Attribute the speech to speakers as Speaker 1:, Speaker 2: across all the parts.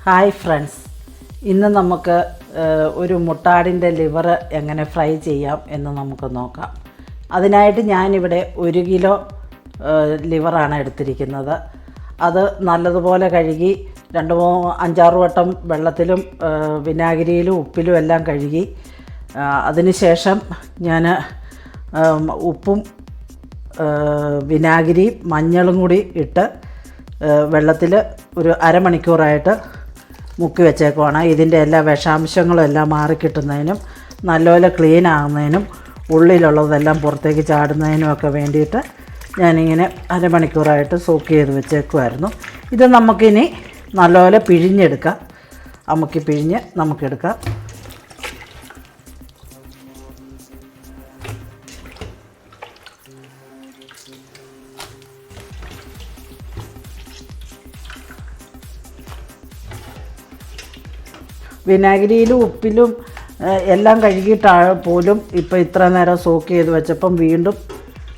Speaker 1: Hi friends, ഇന്ന് നമുക്ക് ഒരു മുട്ടാടിൻ്റെ ലിവർ എങ്ങനെ ഫ്രൈ ചെയ്യാം എന്ന് നമുക്ക് നോക്കാം. അതിനായിട്ട് ഞാനിവിടെ 1 കിലോ ലിവറാണ് എടുത്തിരിക്കുന്നത്. അത് നല്ലതുപോലെ കഴുകി 5-6 വട്ടം വെള്ളത്തിലും വിനാഗിരിയിലും ഉപ്പിലും എല്ലാം കഴുകി അതിനുശേഷം ഞാൻ ഉപ്പും വിനാഗിരി മഞ്ഞളും കൂടി ഇട്ട് വെള്ളത്തിൽ ഒരു അരമണിക്കൂറായിട്ട് മുക്കി വെച്ചേക്കുവാണ്. ഇതിൻ്റെ എല്ലാ വിഷാംശങ്ങളും എല്ലാം മാറിക്കിട്ടുന്നതിനും നല്ലപോലെ ക്ലീൻ ആകുന്നതിനും ഉള്ളിലുള്ളതെല്ലാം പുറത്തേക്ക് ചാടുന്നതിനും ഒക്കെ വേണ്ടിയിട്ട് ഞാനിങ്ങനെ അരമണിക്കൂറായിട്ട് സോക്ക് ചെയ്ത് വെച്ചേക്കുമായിരുന്നു. ഇത് നമുക്കിനി നല്ലപോലെ പിഴിഞ്ഞെടുക്കാം. അമുക്കി പിഴിഞ്ഞ് നമുക്കെടുക്കാം. വിനാഗിരിയിലും ഉപ്പിലും എല്ലാം കഴുകിയിട്ട് പോലും ഇപ്പോൾ ഇത്ര നേരം സോക്ക് ചെയ്ത് വെച്ചപ്പം വീണ്ടും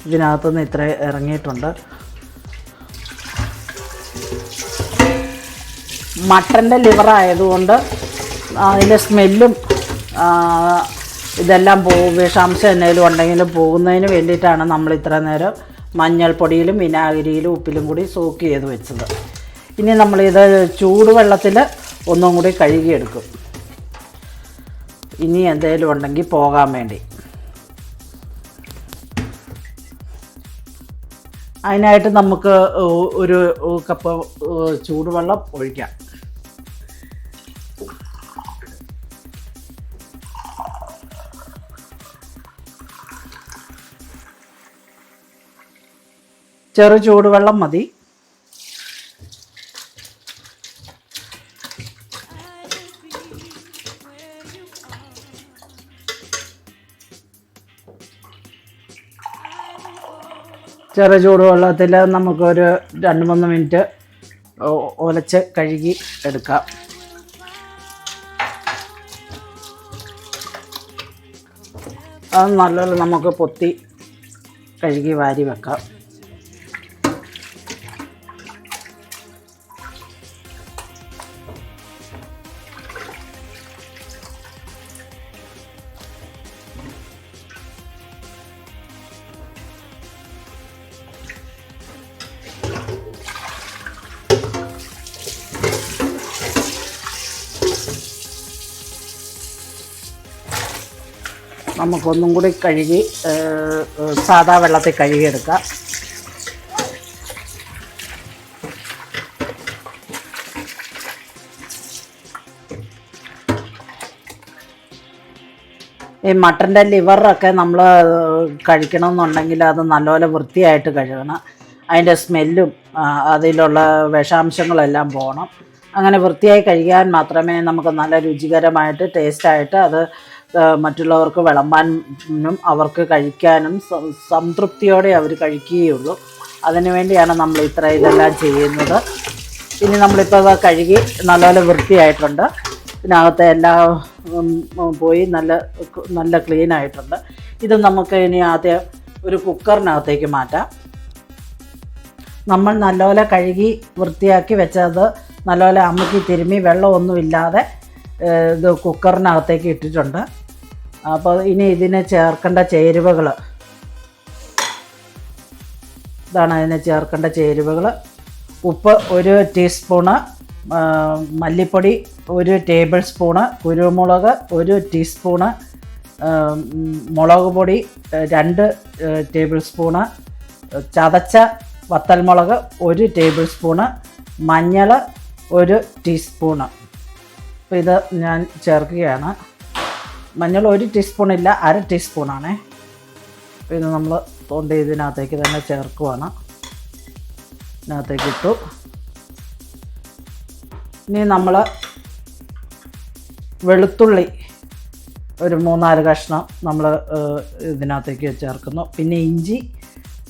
Speaker 1: ഇതിനകത്തുനിന്ന് ഇത്ര ഇറങ്ങിയിട്ടുണ്ട്. മട്ടൻ്റെ ലിവർ ആയതുകൊണ്ട് അതിൻ്റെ സ്മെല്ലും ഇതെല്ലാം വിഷാംശം എന്തെങ്കിലും ഉണ്ടെങ്കിലും പോകുന്നതിന് വേണ്ടിയിട്ടാണ് നമ്മൾ ഇത്ര നേരം മഞ്ഞൾപ്പൊടിയിലും വിനാഗിരിയിലും ഉപ്പിലും കൂടി സോക്ക് ചെയ്ത് വെച്ചത്. ഇനി നമ്മളിത് ചൂടുവെള്ളത്തിൽ ഒന്നും കൂടി കഴുകിയെടുക്കും. ഇനി എന്തെങ്കിലും ഉണ്ടെങ്കിൽ പോകാൻ വേണ്ടി. അതിനായിട്ട് നമുക്ക് ഒരു കപ്പ് ചൂടുവെള്ളം ഒഴിക്കാം. ചെറു ചൂടുവെള്ളം മതി. ചെറു ചൂടുവെള്ളത്തിൽ നമുക്കൊരു 2-3 മിനിറ്റ് ഒലച്ച് കഴുകി എടുക്കാം. അത് നല്ലപോലെ നമുക്ക് പൊത്തി കഴുകി വാരി വെക്കാം. നമുക്കൊന്നും കൂടി കഴുകി സാദാ വെള്ളത്തിൽ കഴുകിയെടുക്കാം. ഈ മട്ടൻ്റെ ലിവറൊക്കെ നമ്മൾ കഴിക്കണമെന്നുണ്ടെങ്കിൽ അത് നല്ലപോലെ വൃത്തിയായിട്ട് കഴുകണം. അതിൻ്റെ സ്മെല്ലും അതിലുള്ള വിഷാംശങ്ങളെല്ലാം പോകണം. അങ്ങനെ വൃത്തിയായി കഴുകിയാൽ മാത്രമേ നമുക്ക് നല്ല രുചികരമായിട്ട് ടേസ്റ്റായിട്ട് അത് മറ്റുള്ളവർക്ക് വിളമ്പാനും അവർക്ക് കഴിക്കാനും സംതൃപ്തിയോടെ അവർ കഴിക്കുകയുള്ളൂ. അതിനു വേണ്ടിയാണ് നമ്മൾ ഇതെല്ലാം ചെയ്യുന്നത്. ഇനി നമ്മളിപ്പോൾ അത് കഴുകി നല്ലപോലെ വൃത്തിയായിട്ടുണ്ട്. ഇതിനകത്ത് എല്ലാം പോയി നല്ല ക്ലീൻ ആയിട്ടുണ്ട്. ഇത് നമുക്ക് ഇനി ആദ്യം ഒരു കുക്കറിനകത്തേക്ക് മാറ്റാം. നമ്മൾ നല്ലപോലെ കഴുകി വൃത്തിയാക്കി വെച്ചത് നല്ലപോലെ അമുക്കി തിരുമ്മി വെള്ളമൊന്നുമില്ലാതെ ഇത് കുക്കറിനകത്തേക്ക് ഇട്ടിട്ടുണ്ട്. അപ്പോൾ ഇനി ഇതിന് ചേർക്കേണ്ട ചേരുവകൾ ഇതാണ്. അതിന് ചേർക്കേണ്ട ചേരുവകൾ: ഉപ്പ് 1 ടീസ്പൂണ്, മല്ലിപ്പൊടി 1 ടേബിൾ സ്പൂണ്, കുരുമുളക് 1 ടീസ്പൂണ്, മുളക് പൊടി 2 ടേബിൾ സ്പൂണ്, ചതച്ച വത്തൽമുളക് 1 ടേബിൾ സ്പൂണ്, മഞ്ഞൾ 1 ടീസ്പൂണ്. അപ്പോൾ ഇത് ഞാൻ ചേർക്കുകയാണ്. മഞ്ഞൾ 1 ടീസ്പൂണില്ല, 1/2 ടീസ്പൂണാണേ. അപ്പോൾ ഇത് നമ്മൾ ഇതിനകത്തേക്ക് തന്നെ ചേർക്കുവാണ്. ഇതിനകത്തേക്ക് ഇട്ടു. ഇനി നമ്മൾ വെളുത്തുള്ളി ഒരു 3-4 കഷ്ണം നമ്മൾ ഇതിനകത്തേക്ക് ചേർക്കുന്നു. പിന്നെ ഇഞ്ചി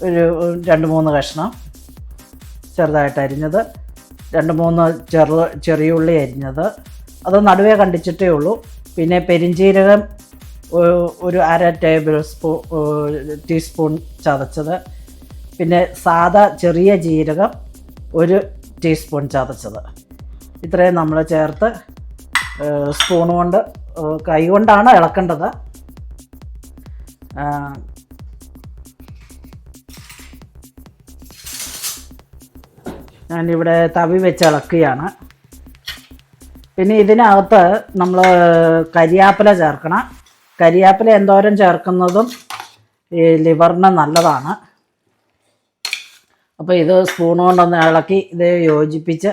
Speaker 1: ഒരു 2-3 കഷ്ണം ചെറുതായിട്ട് അരിഞ്ഞത്, 2-3 ചെറിയ ഉള്ളി അരിഞ്ഞത്, അത് നടുവേ കണ്ടിച്ചിട്ടേ ഉള്ളൂ. പിന്നെ പെരിഞ്ജീരകം ഒരു 1/2 ടീസ്പൂൺ ചതച്ചത്, പിന്നെ സാദാ ചെറിയ ജീരകം 1 ടീസ്പൂൺ ചതച്ചത്. ഇത്രയും നമ്മൾ ചേർത്ത് സ്പൂൺ കൊണ്ട് കൈ കൊണ്ടാണ് ഇളക്കേണ്ടത്. ഞാനിവിടെ തവി വെച്ച് ഇളക്കുകയാണ്. പിന്നെ ഇതിനകത്ത് നമ്മൾ കരിയാപ്പില ചേർക്കണം. കരിയാപ്പില എന്തോരം ചേർക്കുന്നതും ഈ ലിവറിന് നല്ലതാണ്. അപ്പോൾ ഇത് സ്പൂൺ കൊണ്ടൊന്ന് ഇളക്കി ഇത് യോജിപ്പിച്ച്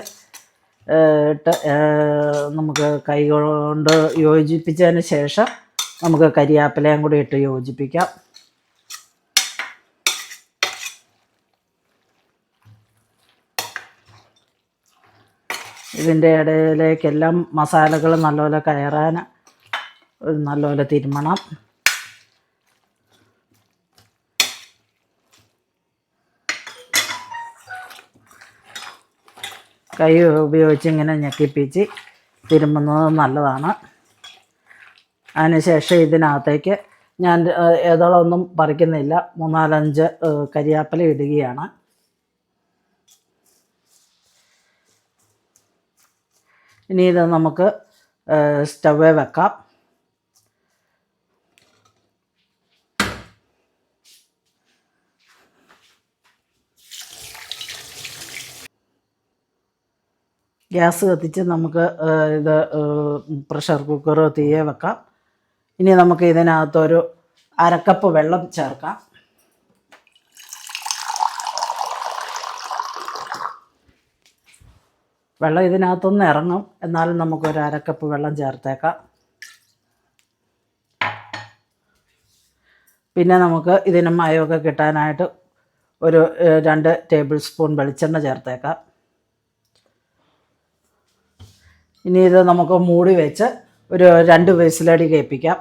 Speaker 1: ഇട്ട് നമുക്ക് കൈ കൊണ്ട് യോജിപ്പിച്ചതിന് ശേഷം നമുക്ക് കരിയാപ്പിലയും കൂടി ഇട്ട് യോജിപ്പിക്കാം. ഇതിൻ്റെ ഇടയിലേക്കെല്ലാം മസാലകൾ നല്ലപോലെ കയറാൻ നല്ലപോലെ തിരുമണം. കൈ ഉപയോഗിച്ച് ഇങ്ങനെ ഞെക്കിപ്പിച്ച് തിരുമുന്നത് നല്ലതാണ്. അതിനുശേഷം ഇതിനകത്തേക്ക് ഞാൻ ഏതോളൊന്നും പറിക്കുന്നില്ല, 3-4-5 കരിയാപ്പില ഇടുകയാണ്. ഇനി ഇത് നമുക്ക് സ്റ്റവേ വെക്കാം. ഗ്യാസ് കത്തിച്ച് നമുക്ക് ഇത് പ്രഷർ കുക്കർ തീയെ വെക്കാം. ഇനി നമുക്ക് ഇതിനകത്തൊരു 1/2 കപ്പ് വെള്ളം ചേർക്കാം. വെള്ളം ഇതിനകത്തൊന്ന് ഇറങ്ങും, എന്നാലും നമുക്കൊരു 1/2 കപ്പ് വെള്ളം ചേർത്തേക്കാം. പിന്നെ നമുക്ക് ഇതിന് മയമൊക്കെ കിട്ടാനായിട്ട് ഒരു 2 ടേബിൾ സ്പൂൺ വെളിച്ചെണ്ണ ചേർത്തേക്കാം. ഇനി ഇത് നമുക്ക് മൂടി വെച്ച് ഒരു 2 വിസിലടി കേൾപ്പിക്കാം.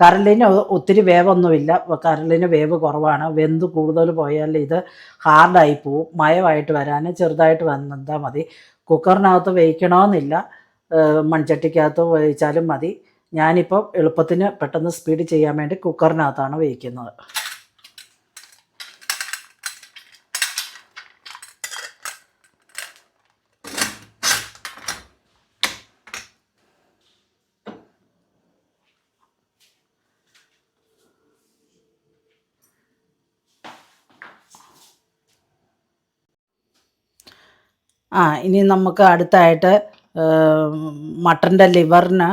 Speaker 1: കരളിന് ഒത്തിരി വേവൊന്നുമില്ല, കരളിന് വേവ് കുറവാണ്. വെന്ത് കൂടുതൽ പോയാൽ ഇത് ഹാർഡായി പോവും. മയമായിട്ട് വരാൻ ചെറുതായിട്ട് വന്നാൽ മതി. കുക്കറിനകത്ത് വേവിക്കണമെന്നില്ല, മൺചട്ടിക്കകത്ത് വേവിച്ചാലും മതി. ഞാനിപ്പോൾ എളുപ്പത്തിന് പെട്ടെന്ന് സ്പീഡ് ചെയ്യാൻ വേണ്ടി കുക്കറിനകത്താണ് വേവിക്കുന്നത്. ഇനി നമുക്ക് അടുത്തായിട്ട് മട്ടൻ്റെ ലിവറിന്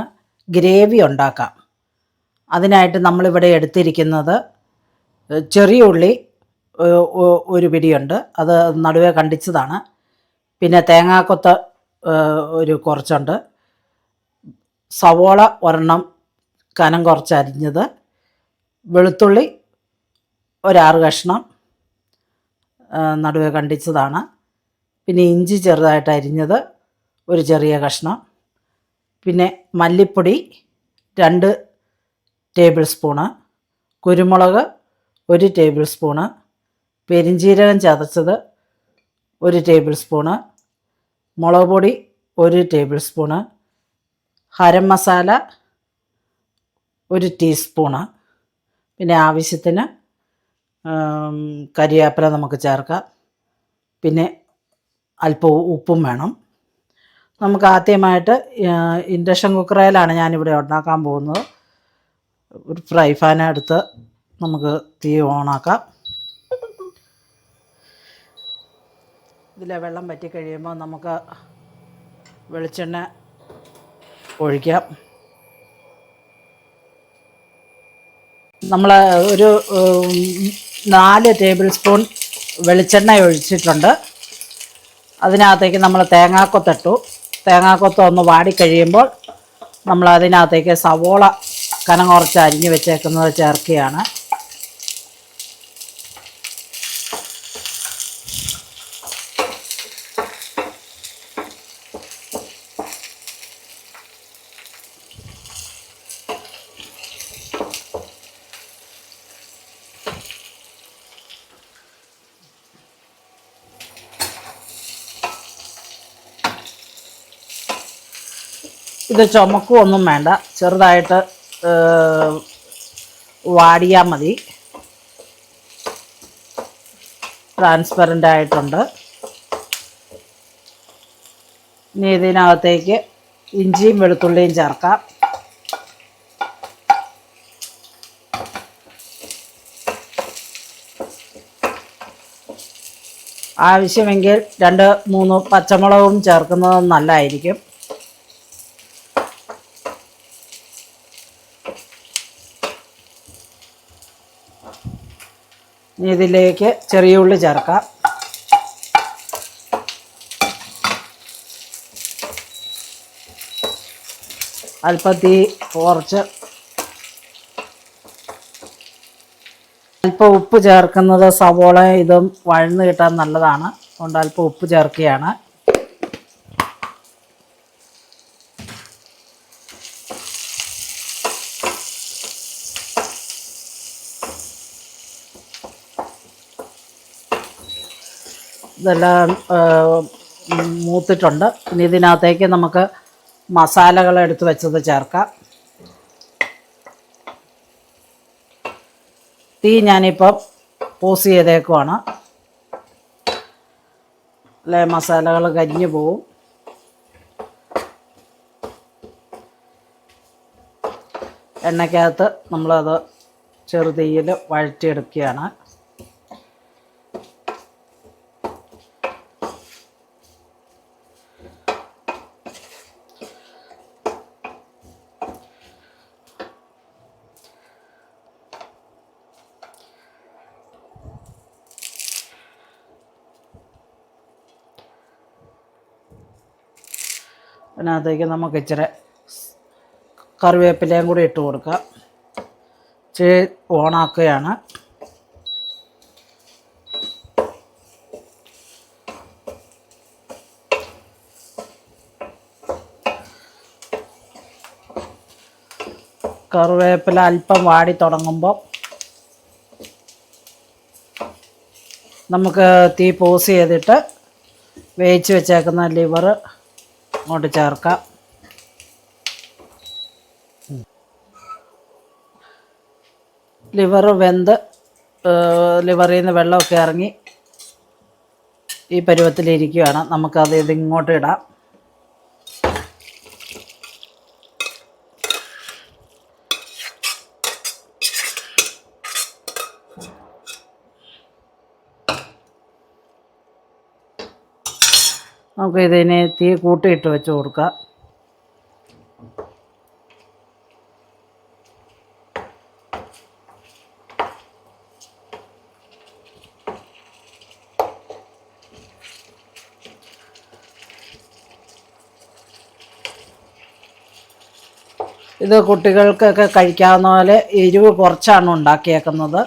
Speaker 1: ഗ്രേവി ഉണ്ടാക്കാം. അതിനായിട്ട് നമ്മളിവിടെ എടുത്തിരിക്കുന്നത് ചെറിയ ഉള്ളി ഒരു പിടിയുണ്ട്, അത് നടുവേ കണ്ടിച്ചതാണ്. പിന്നെ തേങ്ങാക്കൊത്ത് കുറച്ചുണ്ട്, സവോള ഒരെണ്ണം കനം കുറച്ച് അരിഞ്ഞത്, വെളുത്തുള്ളി 6 കഷ്ണം നടുവേ കണ്ടിച്ചതാണ്. പിന്നെ ഇഞ്ചി ചെറുതായിട്ട് അരിഞ്ഞത് ഒരു ചെറിയ കഷ്ണം, പിന്നെ മല്ലിപ്പൊടി 2 ടേബിൾ സ്പൂണ്, കുരുമുളക് 1 ടേബിൾ സ്പൂണ്, പെരിഞ്ജീരകം ചതച്ചത് 1 ടേബിൾ സ്പൂണ്, മുളക് പൊടി 1 table spoon, garam masala 1 teaspoon, പിന്നെ ആവശ്യത്തിന് കരിവേപ്പില നമുക്ക് ചേർക്കാം. പിന്നെ അല്പം ഉപ്പും വേണം. നമുക്ക് ആദ്യമായിട്ട് ഇൻഡക്ഷൻ കുക്കറിലാണ് ഞാനിവിടെ ഉണ്ടാക്കാൻ പോകുന്നത്. ഒരു ഫ്രൈ പാൻ എടുത്ത് നമുക്ക് തീ ഓണാക്കാം. ഇതിലെ വെള്ളം വറ്റി കഴിയുമ്പോൾ നമുക്ക് വെളിച്ചെണ്ണ ഒഴിക്കാം. നമ്മൾ ഒരു 4 ടേബിൾ സ്പൂൺ വെളിച്ചെണ്ണ ഒഴിച്ചിട്ടുണ്ട്. അതിനകത്തേക്ക് നമ്മൾ തേങ്ങാക്കൊത്തിട്ടു. തേങ്ങാക്കൊത്ത് ഒന്ന് വാടിക്കഴിയുമ്പോൾ നമ്മൾ അതിനകത്തേക്ക് സവോള കനം കുറച്ച് അരിഞ്ഞ് വെച്ചേക്കുന്നത് ചേർക്കുകയാണ്. ഇത് ചുമക്കുകയൊന്നും വേണ്ട, ചെറുതായിട്ട് വാടിയാൽ മതി. ട്രാൻസ്പെറൻ്റ് ആയിട്ടുണ്ട്. ഇനി ഇതിനകത്തേക്ക് ഇഞ്ചിയും വെളുത്തുള്ളിയും ചേർക്കാം. ആവശ്യമെങ്കിൽ 2-3 പച്ചമുളകും ചേർക്കുന്നത് നല്ലതായിരിക്കും. ഇനി ഇതിലേക്ക് ചെറിയ ഉള്ളി ചേർക്കാം. അല്പം തീ കുറച്ച് അല്പം ഉപ്പ് ചേർക്കുന്നത് സവോള ഇതും വഴന്ന് കിട്ടാൻ നല്ലതാണ്. അതുകൊണ്ട് അല്പം ഉപ്പ് ചേർക്കുകയാണ്. ഇതെല്ലാം മൂത്തിട്ടുണ്ട്. ഇനി ഇതിനകത്തേക്ക് നമുക്ക് മസാലകൾ എടുത്ത് വെച്ചത് ചേർക്കാം. തീ ഞാനിപ്പം പോസ് ചെയ്തേക്കുവാണ്, അല്ലെ മസാലകൾ കരിഞ്ഞു പോവും. എണ്ണയ്ക്കകത്ത് നമ്മളത് ചെറുതീയിൽ വഴറ്റിയെടുക്കുകയാണ്. അതിനകത്തേക്ക് നമുക്ക് ഇച്ചിരി കറിവേപ്പിലയും കൂടി ഇട്ട് കൊടുക്കാം. ഇച്ചിരി ഓണാക്കുകയാണ്. കറിവേപ്പില അല്പം വാടി തുടങ്ങുമ്പോൾ നമുക്ക് തീ പോസ് ചെയ്തിട്ട് വേവിച്ച് വെച്ചേക്കുന്ന ലിവർ അങ്ങോട്ട് ചേർക്കാം. ലിവർ വെന്ത് ലിവറിൽ നിന്ന് വെള്ളമൊക്കെ ഇറങ്ങി ഈ പരുവത്തിലിരിക്കുകയാണ്. നമുക്കത് ഇതിങ്ങോട്ട് ഇടാം. നമുക്ക് ഇതിനെ തീ കൂട്ടിയിട്ട് വെച്ച് കൊടുക്കാം. ഇത് കുട്ടികൾക്കൊക്കെ കഴിക്കാവുന്ന പോലെ എരിവ് കുറച്ചാണ് ഉണ്ടാക്കിയേക്കുന്നത്.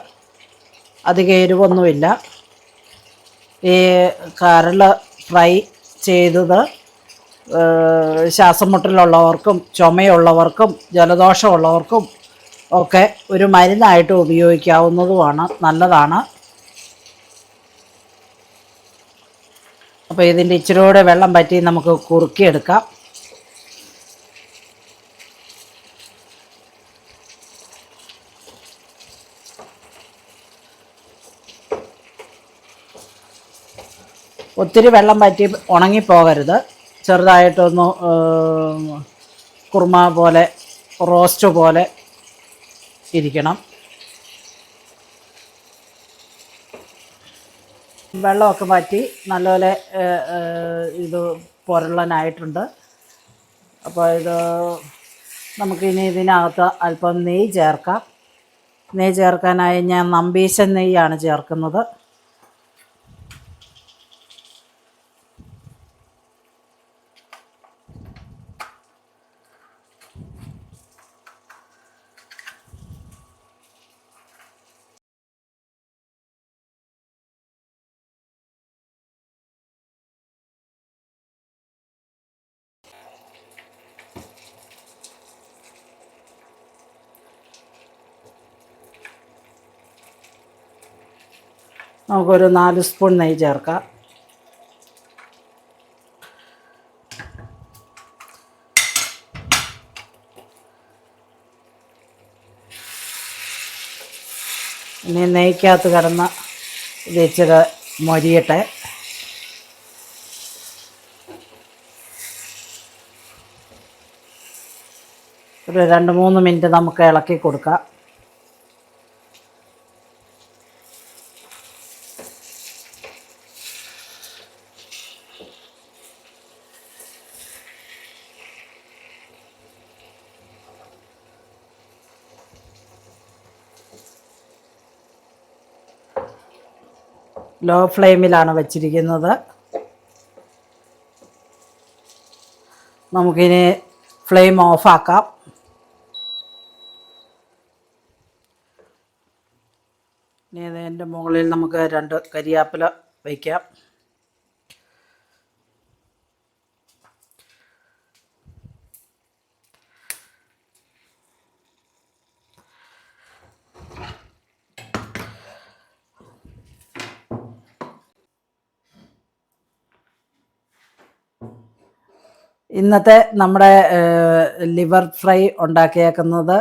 Speaker 1: അധികം എരിവൊന്നുമില്ല. ഈ കരൾ ഫ്രൈ ചെയ്തത് ശ്വാസം മുട്ടലുള്ളവർക്കും ചുമയുള്ളവർക്കും ജലദോഷമുള്ളവർക്കും ഒക്കെ ഒരു മരുന്നായിട്ട് ഉപയോഗിക്കാവുന്നതുമാണ്, നല്ലതാണ്. അപ്പോൾ ഇതിൻ്റെ ഇച്ചിരിയോടെ വെള്ളം പറ്റി നമുക്ക് കുറുക്കിയെടുക്കാം. ഒത്തിരി വെള്ളം പറ്റി ഉണങ്ങിപ്പോകരുത്. ചെറുതായിട്ടൊന്ന് കുറുമ പോലെ റോസ്റ്റ് പോലെ ഇരിക്കണം. വെള്ളമൊക്കെ പറ്റി നല്ലപോലെ ഇത് പൊരളനായിട്ടുണ്ട്. അപ്പോൾ ഇത് നമുക്കിനി ഇതിനകത്ത് അല്പം നെയ്യ് ചേർക്കാം. നെയ്യ് ചേർക്കാനായി ഞാൻ നമ്പീശൻ നെയ്യാണ് ചേർക്കുന്നത്. നമുക്കൊരു 4 സ്പൂൺ നെയ്യ് ചേർക്കാം. ഇനി നെയ്ക്കകത്ത് കിടന്ന് ഇത് ഇച്ചിരി മൊരിയട്ടെ. ഒരു 2-3 മിനിറ്റ് നമുക്ക് ഇളക്കി കൊടുക്കാം. ലോ ഫ്ലെയിമിലാണ് വെച്ചിരിക്കുന്നത്. നമുക്കിനി ഫ്ലെയിം ഓഫാക്കാം. ഇനി അതിൻ്റെ മുകളിൽ നമുക്ക് 2 കരിയാപ്പില വയ്ക്കാം. ഇന്നത്തെ നമ്മുടെ ലിവർ ഫ്രൈ ഉണ്ടാക്കിയേക്കുന്നത്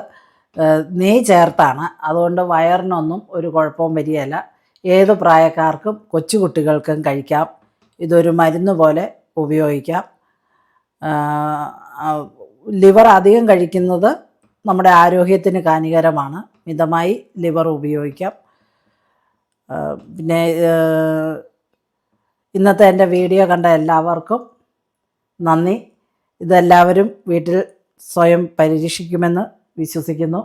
Speaker 1: നെയ്യ് ചേർത്താണ്. അതുകൊണ്ട് വയറിനൊന്നും ഒരു കുഴപ്പവും വരികയില്ല. ഏത് പ്രായക്കാർക്കും കൊച്ചുകുട്ടികൾക്കും കഴിക്കാം. ഇതൊരു മരുന്ന് പോലെ ഉപയോഗിക്കാം. ലിവർ അധികം കഴിക്കുന്നത് നമ്മുടെ ആരോഗ്യത്തിന് ഹാനികരമാണ്. മിതമായി ലിവർ ഉപയോഗിക്കാം. പിന്നെ ഇന്നത്തെ എൻ്റെ വീഡിയോ കണ്ട എല്ലാവർക്കും നന്ദി. ഇതെല്ലാവരും വീട്ടിൽ സ്വയം പരീക്ഷിക്കുമെന്ന് വിശ്വസിക്കുന്നു.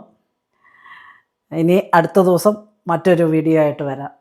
Speaker 1: ഇനി അടുത്ത ദിവസം മറ്റൊരു വീഡിയോ ആയിട്ട് വരാം.